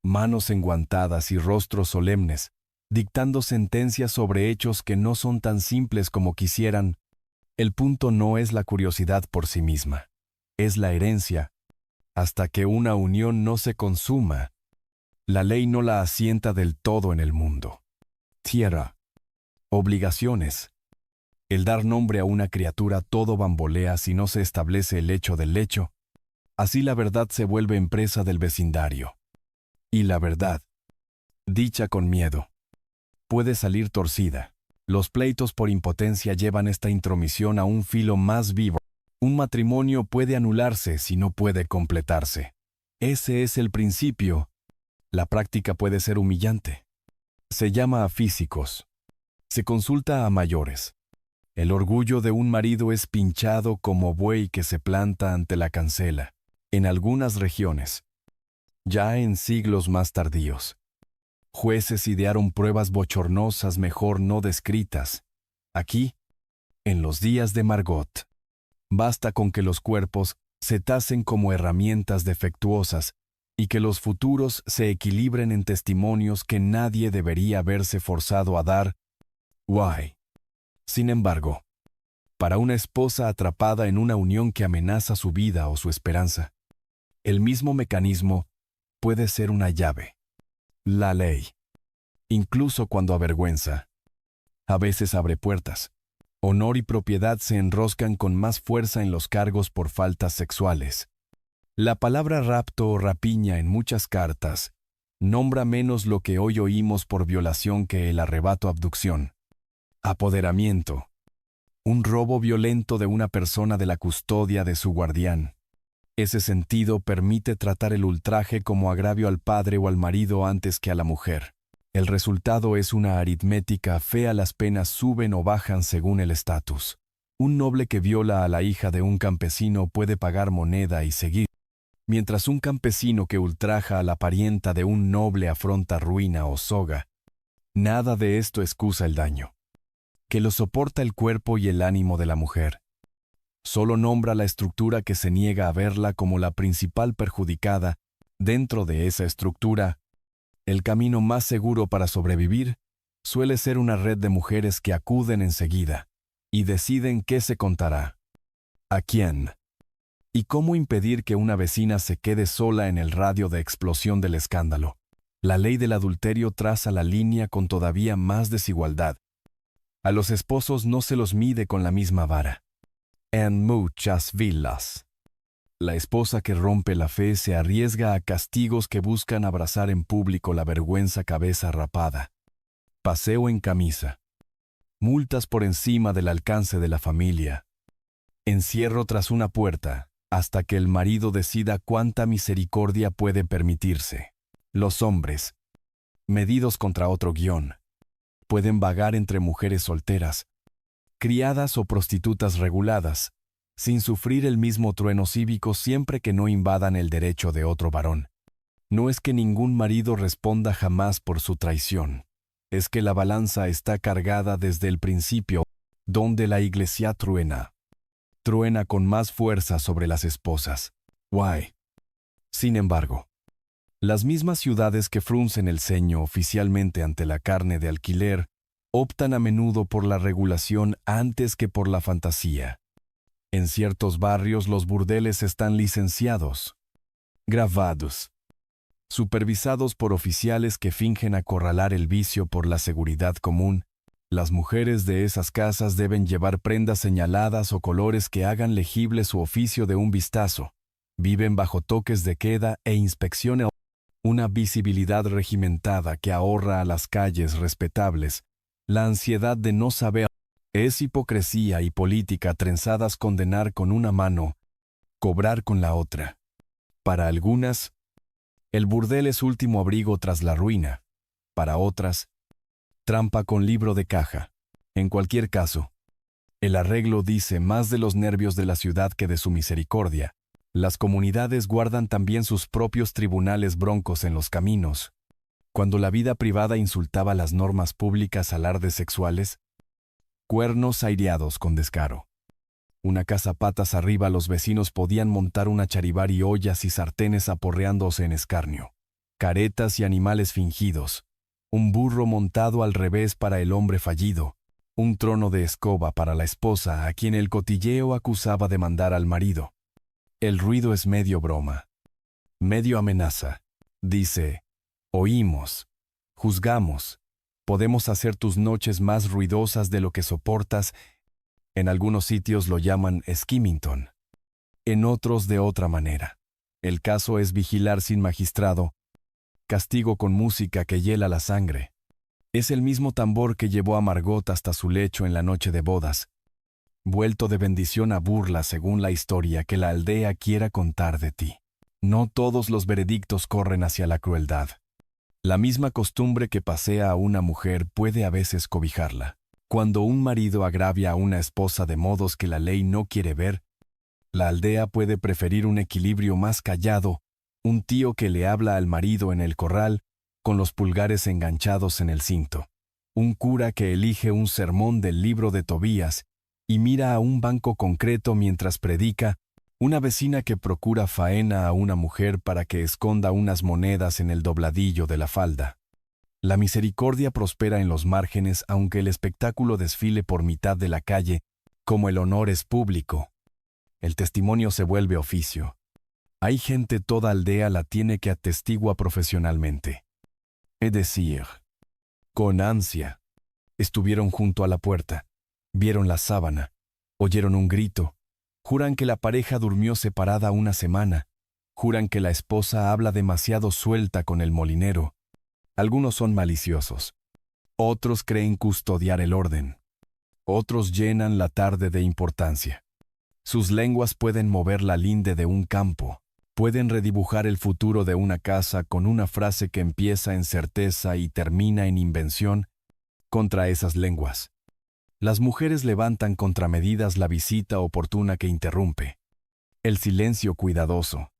manos enguantadas y rostros solemnes, dictando sentencias sobre hechos que no son tan simples como quisieran. El punto no es la curiosidad por sí misma, es la herencia. Hasta que una unión no se consuma, la ley no la asienta del todo en el mundo. Tierra. Obligaciones. El dar nombre a una criatura todo bambolea si no se establece el hecho del hecho. Así la verdad se vuelve empresa del vecindario. Y la verdad, dicha con miedo, puede salir torcida. Los pleitos por impotencia llevan esta intromisión a un filo más vivo. Un matrimonio puede anularse si no puede completarse. Ese es el principio. La práctica puede ser humillante. Se llama a físicos. Se consulta a mayores. El orgullo de un marido es pinchado como buey que se planta ante la cancela. En algunas regiones, ya en siglos más tardíos, jueces idearon pruebas bochornosas mejor no descritas. Aquí, en los días de Margot, basta con que los cuerpos se tasen como herramientas defectuosas y que los futuros se equilibren en testimonios que nadie debería verse forzado a dar. Why? Sin embargo, para una esposa atrapada en una unión que amenaza su vida o su esperanza, el mismo mecanismo puede ser una llave. La ley, incluso cuando avergüenza, a veces abre puertas. Honor y propiedad se enroscan con más fuerza en los cargos por faltas sexuales. La palabra rapto o rapiña en muchas cartas nombra menos lo que hoy oímos por violación que el arrebato abducción. Apoderamiento. Un robo violento de una persona de la custodia de su guardián. Ese sentido permite tratar el ultraje como agravio al padre o al marido antes que a la mujer. El resultado es una aritmética fea, las penas suben o bajan según el estatus. Un noble que viola a la hija de un campesino puede pagar moneda y seguir, mientras un campesino que ultraja a la parienta de un noble afronta ruina o soga. Nada de esto excusa el daño que lo soporta el cuerpo y el ánimo de la mujer. Solo nombra la estructura que se niega a verla como la principal perjudicada. Dentro de esa estructura, el camino más seguro para sobrevivir suele ser una red de mujeres que acuden enseguida y deciden qué se contará, a quién, y cómo impedir que una vecina se quede sola en el radio de explosión del escándalo. La ley del adulterio traza la línea con todavía más desigualdad. A los esposos no se los mide con la misma vara. En muchas villas, la esposa que rompe la fe se arriesga a castigos que buscan abrazar en público la vergüenza cabeza rapada. Paseo en camisa. Multas por encima del alcance de la familia. Encierro tras una puerta, hasta que el marido decida cuánta misericordia puede permitirse. Los hombres, medidos contra otro guión, pueden vagar entre mujeres solteras, criadas o prostitutas reguladas, sin sufrir el mismo trueno cívico siempre que no invadan el derecho de otro varón. No es que ningún marido responda jamás por su traición, es que la balanza está cargada desde el principio, donde la Iglesia truena con más fuerza sobre las esposas. Why? Sin embargo, las mismas ciudades que fruncen el ceño oficialmente ante la carne de alquiler optan a menudo por la regulación antes que por la fantasía. En ciertos barrios los burdeles están licenciados, grabados, supervisados por oficiales que fingen acorralar el vicio por la seguridad común. Las mujeres de esas casas deben llevar prendas señaladas o colores que hagan legible su oficio de un vistazo. Viven bajo toques de queda e inspección. una visibilidad regimentada que ahorra a las calles respetables la ansiedad de no saber. Es hipocresía y política trenzadas condenar con una mano, cobrar con la otra. Para algunas, el burdel es último abrigo tras la ruina. Para otras, trampa con libro de caja. En cualquier caso, el arreglo dice más de los nervios de la ciudad que de su misericordia. Las comunidades guardan también sus propios tribunales broncos en los caminos. Cuando la vida privada insultaba las normas públicas, alardes sexuales, cuernos aireados con descaro. Una casa patas arriba, los vecinos podían montar una charivari, ollas y sartenes aporreándose en escarnio. Caretas y animales fingidos. Un burro montado al revés para el hombre fallido. Un trono de escoba para la esposa a quien el cotilleo acusaba de mandar al marido. El ruido es medio broma, medio amenaza. Dice, oímos, juzgamos, podemos hacer tus noches más ruidosas de lo que soportas. En algunos sitios lo llaman Eskimington, en otros de otra manera. El caso es vigilar sin magistrado, castigo con música que hiela la sangre. Es el mismo tambor que llevó a Margot hasta su lecho en la noche de bodas, vuelto de bendición a burla según la historia que la aldea quiera contar de ti. No todos los veredictos corren hacia la crueldad. La misma costumbre que pasea a una mujer puede a veces cobijarla. Cuando un marido agravia a una esposa de modos que la ley no quiere ver, la aldea puede preferir un equilibrio más callado, un tío que le habla al marido en el corral, con los pulgares enganchados en el cinto, un cura que elige un sermón del libro de Tobías y mira a un banco concreto mientras predica, una vecina que procura faena a una mujer para que esconda unas monedas en el dobladillo de la falda. La misericordia prospera en los márgenes, aunque el espectáculo desfile por mitad de la calle, como el honor es público. El testimonio se vuelve oficio. Hay gente, toda aldea la tiene, que atestigua profesionalmente. Es decir, con ansia, estuvieron junto a la puerta, vieron la sábana, oyeron un grito, juran que la pareja durmió separada una semana, juran que la esposa habla demasiado suelta con el molinero. Algunos son maliciosos, otros creen custodiar el orden, otros llenan la tarde de importancia. Sus lenguas pueden mover la linde de un campo, pueden redibujar el futuro de una casa con una frase que empieza en certeza y termina en invención. Contra esas lenguas, las mujeres levantan contramedidas la visita oportuna que interrumpe, el silencio cuidadoso,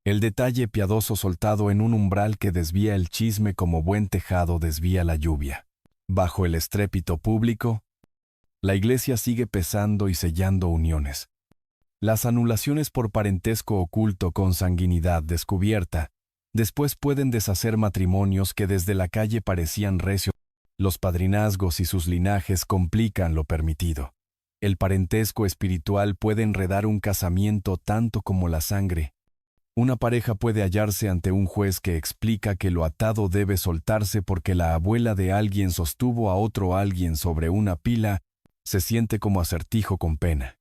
el detalle piadoso soltado en un umbral que desvía el chisme como buen tejado desvía la lluvia. Bajo el estrépito público, la iglesia sigue pesando y sellando uniones. Las anulaciones por parentesco oculto con sanguinidad descubierta, después pueden deshacer matrimonios que desde la calle parecían recios. Los padrinazgos y sus linajes complican lo permitido. El parentesco espiritual puede enredar un casamiento tanto como la sangre. Una pareja puede hallarse ante un juez que explica que lo atado debe soltarse porque la abuela de alguien sostuvo a otro alguien sobre una pila. Se siente como acertijo con pena.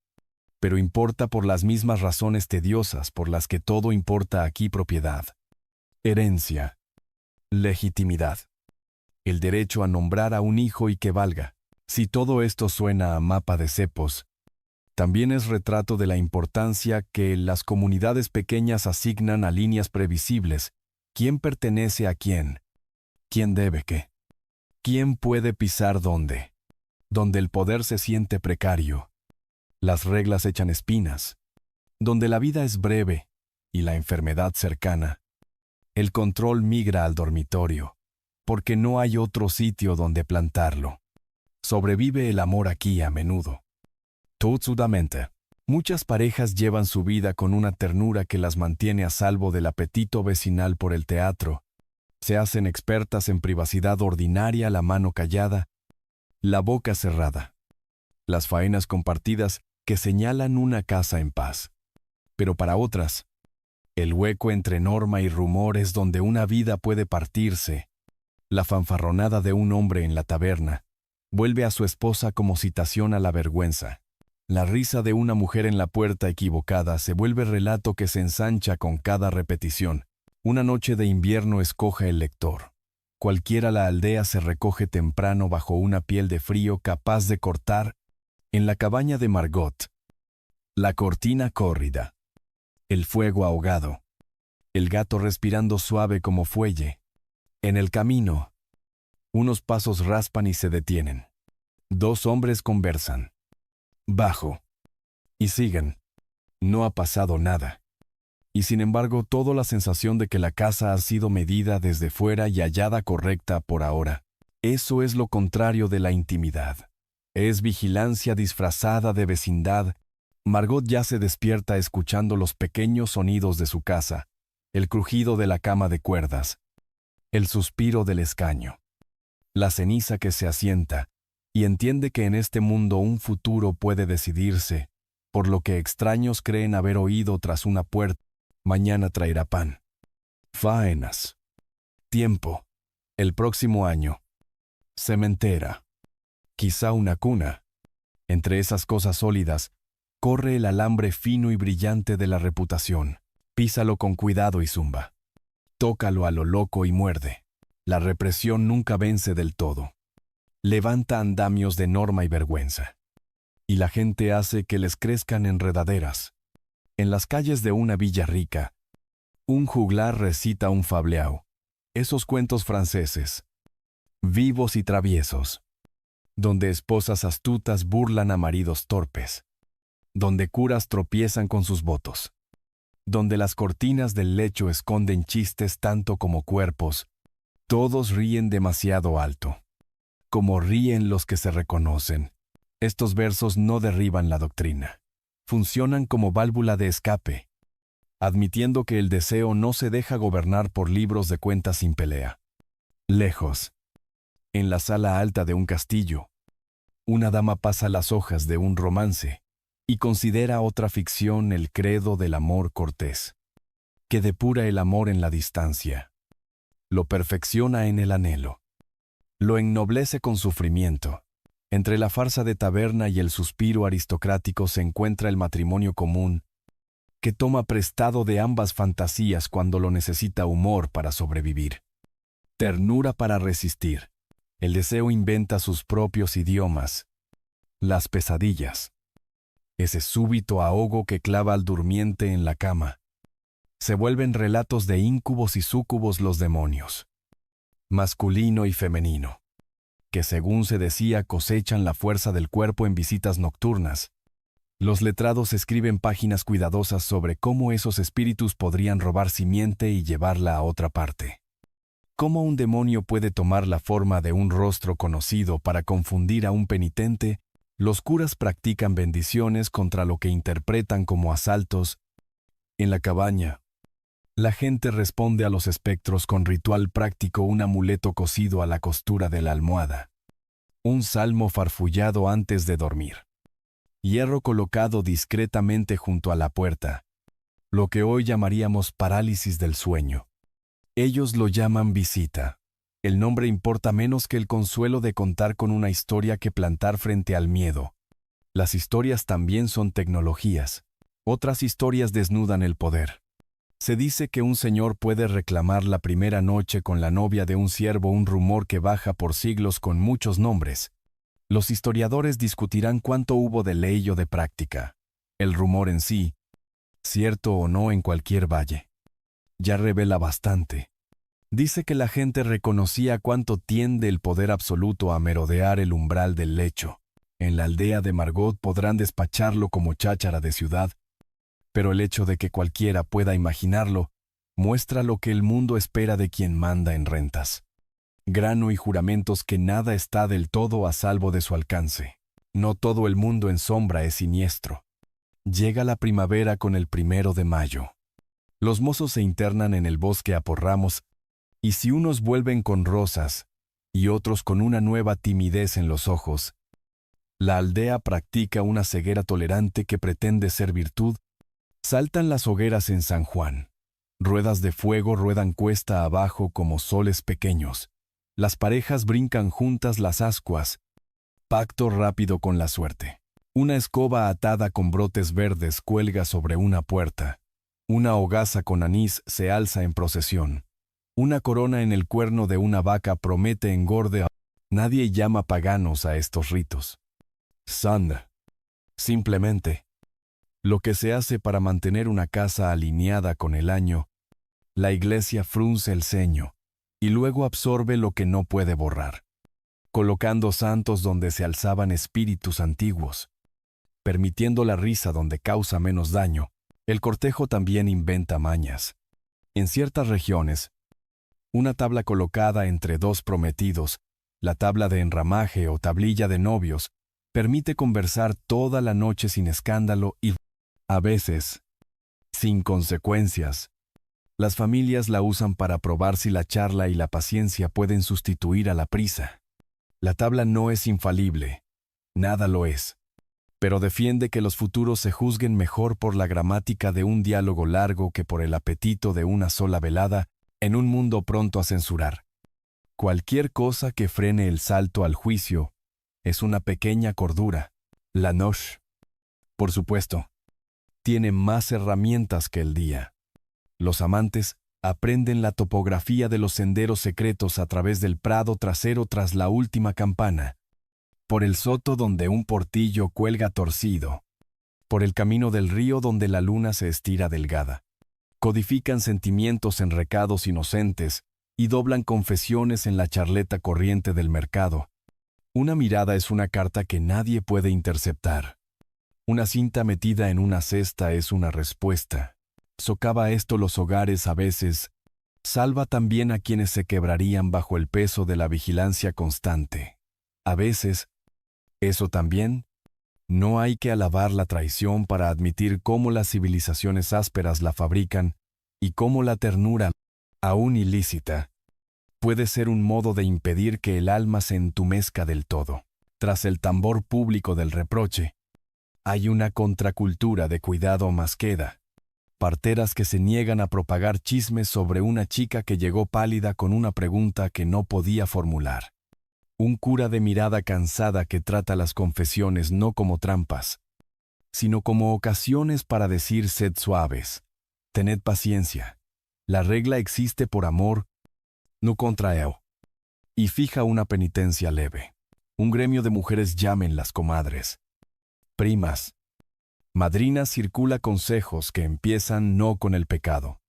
Pero importa por las mismas razones tediosas por las que todo importa aquí: propiedad, herencia, legitimidad, el derecho a nombrar a un hijo y que valga. Si todo esto suena a mapa de cepos, también es retrato de la importancia que las comunidades pequeñas asignan a líneas previsibles: quién pertenece a quién, quién debe qué, quién puede pisar dónde, donde el poder se siente precario, las reglas echan espinas, donde la vida es breve y la enfermedad cercana, el control migra al dormitorio, porque no hay otro sitio donde plantarlo. Sobrevive el amor aquí a menudo. Totsudamente, muchas parejas llevan su vida con una ternura que las mantiene a salvo del apetito vecinal por el teatro. Se hacen expertas en privacidad ordinaria, la mano callada, la boca cerrada. Las faenas compartidas que señalan una casa en paz. Pero para otras, el hueco entre norma y rumor es donde una vida puede partirse. La fanfarronada de un hombre en la taberna vuelve a su esposa como citación a la vergüenza. La risa de una mujer en la puerta equivocada se vuelve relato que se ensancha con cada repetición. Una noche de invierno escoja el lector. Cualquiera la aldea se recoge temprano bajo una piel de frío capaz de cortar, en la cabaña de Margot, la cortina córrida, el fuego ahogado, el gato respirando suave como fuelle. En el camino, unos pasos raspan y se detienen. Dos hombres conversan. Bajo. Y siguen. No ha pasado nada. Y sin embargo, toda la sensación de que la casa ha sido medida desde fuera y hallada correcta por ahora. Eso es lo contrario de la intimidad. Es vigilancia disfrazada de vecindad. Margot ya se despierta escuchando los pequeños sonidos de su casa, el crujido de la cama de cuerdas, el suspiro del escaño, la ceniza que se asienta, y entiende que en este mundo un futuro puede decidirse, por lo que extraños creen haber oído tras una puerta. Mañana traerá pan. Faenas. Tiempo. El próximo año. Cementera. Quizá una cuna. Entre esas cosas sólidas, corre el alambre fino y brillante de la reputación. Písalo con cuidado y zumba. Tócalo a lo loco y muerde. La represión nunca vence del todo. Levanta andamios de norma y vergüenza. Y la gente hace que les crezcan enredaderas. En las calles de una villa rica, un juglar recita un fableau, esos cuentos franceses, vivos y traviesos, donde esposas astutas burlan a maridos torpes, donde curas tropiezan con sus votos, donde las cortinas del lecho esconden chistes tanto como cuerpos, todos ríen demasiado alto, como ríen los que se reconocen. Estos versos no derriban la doctrina. Funcionan como válvula de escape, admitiendo que el deseo no se deja gobernar por libros de cuentas sin pelea. Lejos, en la sala alta de un castillo, una dama pasa las hojas de un romance y considera otra ficción el credo del amor cortés, que depura el amor en la distancia, lo perfecciona en el anhelo, lo ennoblece con sufrimiento. Entre la farsa de taberna y el suspiro aristocrático se encuentra el matrimonio común, que toma prestado de ambas fantasías cuando lo necesita humor para sobrevivir, ternura para resistir. El deseo inventa sus propios idiomas. Las pesadillas, ese súbito ahogo que clava al durmiente en la cama, se vuelven relatos de íncubos y súcubos los demonios, masculino y femenino, que según se decía cosechan la fuerza del cuerpo en visitas nocturnas. Los letrados escriben páginas cuidadosas sobre cómo esos espíritus podrían robar simiente y llevarla a otra parte. Cómo un demonio puede tomar la forma de un rostro conocido para confundir a un penitente. Los curas practican bendiciones contra lo que interpretan como asaltos. En la cabaña, la gente responde a los espectros con ritual práctico, un amuleto cosido a la costura de la almohada, un salmo farfullado antes de dormir, hierro colocado discretamente junto a la puerta, lo que hoy llamaríamos parálisis del sueño. Ellos lo llaman visita. El nombre importa menos que el consuelo de contar con una historia que plantar frente al miedo. Las historias también son tecnologías. Otras historias desnudan el poder. Se dice que un señor puede reclamar la primera noche con la novia de un siervo, un rumor que baja por siglos con muchos nombres. Los historiadores discutirán cuánto hubo de ley o de práctica. El rumor en sí, cierto o no en cualquier valle, ya revela bastante. Dice que la gente reconocía cuánto tiende el poder absoluto a merodear el umbral del lecho. En la aldea de Margot podrán despacharlo como cháchara de ciudad, pero el hecho de que cualquiera pueda imaginarlo muestra lo que el mundo espera de quien manda en rentas. Grano y juramentos que nada está del todo a salvo de su alcance. No todo el mundo en sombra es siniestro. Llega la primavera con el 1 de mayo. Los mozos se internan en el bosque a por ramos, y si unos vuelven con rosas y otros con una nueva timidez en los ojos, la aldea practica una ceguera tolerante que pretende ser virtud. Saltan las hogueras en San Juan. Ruedas de fuego ruedan cuesta abajo como soles pequeños. Las parejas brincan juntas las ascuas. Pacto rápido con la suerte. Una escoba atada con brotes verdes cuelga sobre una puerta. Una hogaza con anís se alza en procesión. Una corona en el cuerno de una vaca promete engorde. Nadie llama paganos a estos ritos. Son, simplemente, lo que se hace para mantener una casa alineada con el año. La iglesia frunce el ceño y luego absorbe lo que no puede borrar, colocando santos donde se alzaban espíritus antiguos, permitiendo la risa donde causa menos daño. El cortejo también inventa mañas. En ciertas regiones, una tabla colocada entre dos prometidos, la tabla de enramaje o tablilla de novios, permite conversar toda la noche sin escándalo y, a veces, sin consecuencias. Las familias la usan para probar si la charla y la paciencia pueden sustituir a la prisa. La tabla no es infalible, nada lo es, pero defiende que los futuros se juzguen mejor por la gramática de un diálogo largo que por el apetito de una sola velada en un mundo pronto a censurar. Cualquier cosa que frene el salto al juicio es una pequeña cordura. La noche, por supuesto, tiene más herramientas que el día. Los amantes aprenden la topografía de los senderos secretos a través del prado trasero tras la última campana, por el soto donde un portillo cuelga torcido, por el camino del río donde la luna se estira delgada. Codifican sentimientos en recados inocentes y doblan confesiones en la charleta corriente del mercado. Una mirada es una carta que nadie puede interceptar. Una cinta metida en una cesta es una respuesta. Socava esto los hogares a veces, salva también a quienes se quebrarían bajo el peso de la vigilancia constante. A veces, eso también, no hay que alabar la traición para admitir cómo las civilizaciones ásperas la fabrican y cómo la ternura, aún ilícita, puede ser un modo de impedir que el alma se entumezca del todo. Tras el tambor público del reproche, hay una contracultura de cuidado más queda. Parteras que se niegan a propagar chismes sobre una chica que llegó pálida con una pregunta que no podía formular. Un cura de mirada cansada que trata las confesiones no como trampas, sino como ocasiones para decir sed suaves, tened paciencia, la regla existe por amor, no contra eo, y fija una penitencia leve. Un gremio de mujeres llamen las comadres, primas, madrinas circula consejos que empiezan no con el pecado,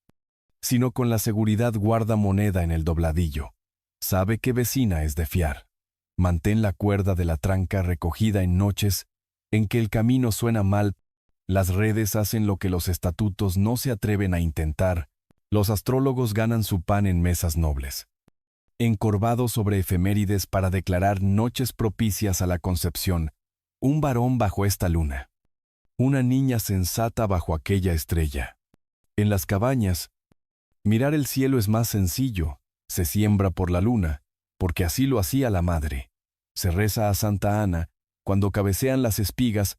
sino con la seguridad guarda moneda en el dobladillo. Sabe qué vecina es de fiar. Mantén la cuerda de la tranca recogida en noches en que el camino suena mal. Las redes hacen lo que los estatutos no se atreven a intentar. Los astrólogos ganan su pan en mesas nobles. Encorvados sobre efemérides para declarar noches propicias a la concepción, un varón bajo esta luna. Una niña sensata bajo aquella estrella. En las cabañas, mirar el cielo es más sencillo. Se siembra por la luna, porque así lo hacía la madre. Se reza a Santa Ana, cuando cabecean las espigas,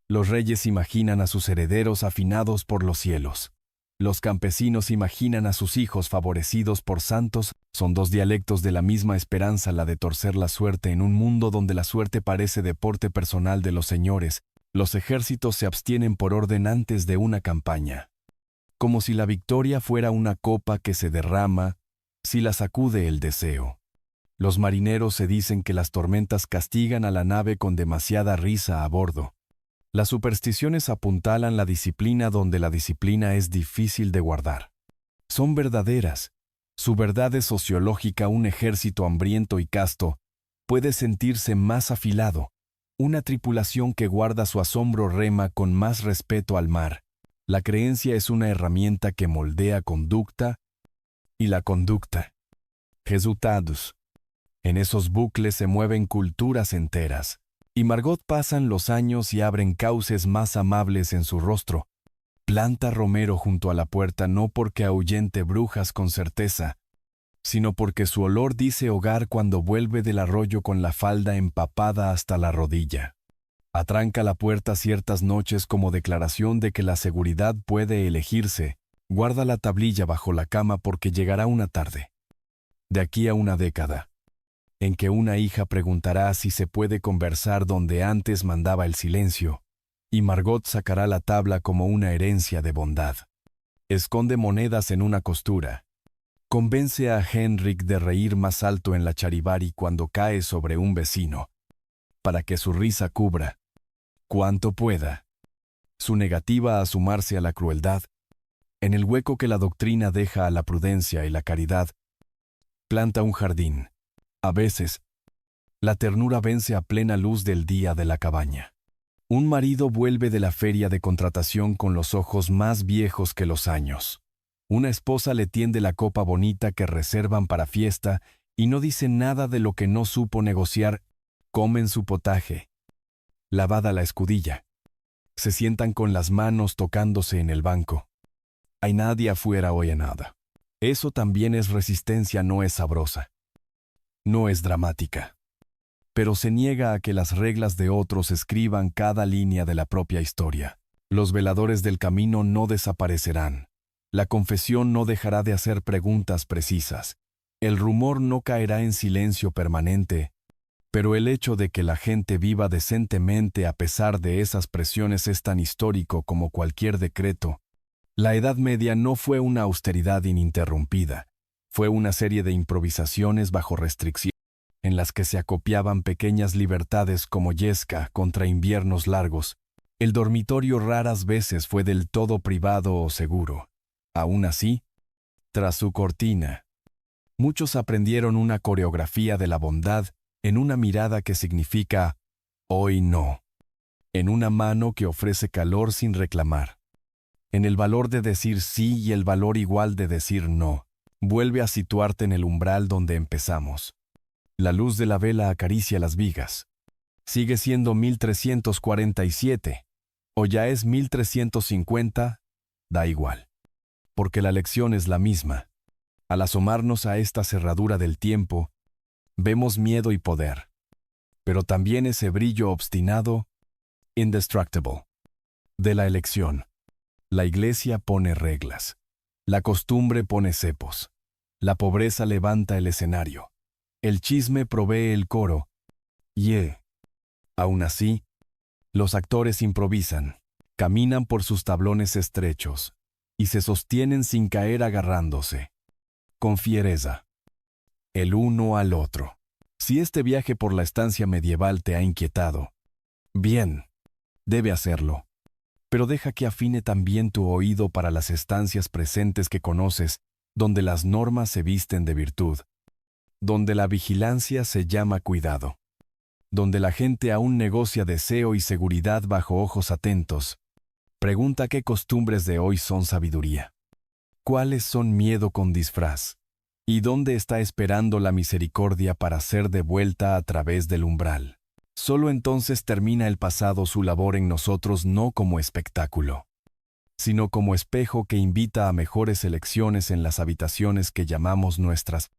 los reyes imaginan a sus herederos afinados por los cielos. Los campesinos imaginan a sus hijos favorecidos por santos. Son dos dialectos de la misma esperanza, la de torcer la suerte en un mundo donde la suerte parece deporte personal de los señores. Los ejércitos se abstienen por orden antes de una campaña. Como si la victoria fuera una copa que se derrama, si la sacude el deseo. Los marineros se dicen que las tormentas castigan a la nave con demasiada risa a bordo. Las supersticiones apuntalan la disciplina donde la disciplina es difícil de guardar. Son verdaderas. Su verdad es sociológica. Un ejército hambriento y casto puede sentirse más afilado. Una tripulación que guarda su asombro rema con más respeto al mar. La creencia es una herramienta que moldea conducta, y la conducta. Resultados. En esos bucles se mueven culturas enteras. Y Margot pasan los años y abren cauces más amables en su rostro. Planta romero junto a la puerta no porque ahuyente brujas con certeza, sino porque su olor dice hogar cuando vuelve del arroyo con la falda empapada hasta la rodilla. Atranca la puerta ciertas noches como declaración de que la seguridad puede elegirse. Guarda la tablilla bajo la cama porque llegará una tarde, de aquí a una década, en que una hija preguntará si se puede conversar donde antes mandaba el silencio, y Margot sacará la tabla como una herencia de bondad. Esconde monedas en una costura. Convence a Henrik de reír más alto en la charivari cuando cae sobre un vecino, para que su risa cubra, cuanto pueda, su negativa a sumarse a la crueldad. En el hueco que la doctrina deja a la prudencia y la caridad, planta un jardín. A veces, la ternura vence a plena luz del día de la cabaña. Un marido vuelve de la feria de contratación con los ojos más viejos que los años. Una esposa le tiende la copa bonita que reservan para fiesta y no dice nada de lo que no supo negociar. Comen su potaje. Lavada la escudilla. Se sientan con las manos tocándose en el banco. Hay nadie afuera oye nada. Eso también es resistencia, no es sabrosa. No es dramática. Pero se niega a que las reglas de otros escriban cada línea de la propia historia. Los veladores del camino no desaparecerán. La confesión no dejará de hacer preguntas precisas. El rumor no caerá en silencio permanente. Pero el hecho de que la gente viva decentemente a pesar de esas presiones es tan histórico como cualquier decreto. La Edad Media no fue una austeridad ininterrumpida. Fue una serie de improvisaciones bajo restricción, en las que se acopiaban pequeñas libertades como yesca contra inviernos largos. El dormitorio raras veces fue del todo privado o seguro. Aún así, tras su cortina, muchos aprendieron una coreografía de la bondad en una mirada que significa «hoy no», en una mano que ofrece calor sin reclamar, en el valor de decir sí y el valor igual de decir no. Vuelve a situarte en el umbral donde empezamos. La luz de la vela acaricia las vigas. ¿Sigue siendo 1347? ¿O ya es 1350? Da igual. Porque la lección es la misma. Al asomarnos a esta cerradura del tiempo, vemos miedo y poder. Pero también ese brillo obstinado, indestructible, de la elección. La iglesia pone reglas. La costumbre pone cepos. La pobreza levanta el escenario. El chisme provee el coro. Aún así, los actores improvisan, caminan por sus tablones estrechos y se sostienen sin caer agarrándose, con fiereza, el uno al otro. Si este viaje por la estancia medieval te ha inquietado, bien, debe hacerlo. Pero deja que afine también tu oído para las estancias presentes que conoces, donde las normas se visten de virtud, donde la vigilancia se llama cuidado, donde la gente aún negocia deseo y seguridad bajo ojos atentos. Pregunta qué costumbres de hoy son sabiduría, cuáles son miedo con disfraz, y dónde está esperando la misericordia para ser devuelta a través del umbral. Solo entonces termina el pasado su labor en nosotros no como espectáculo, sino como espejo que invita a mejores elecciones en las habitaciones que llamamos nuestras.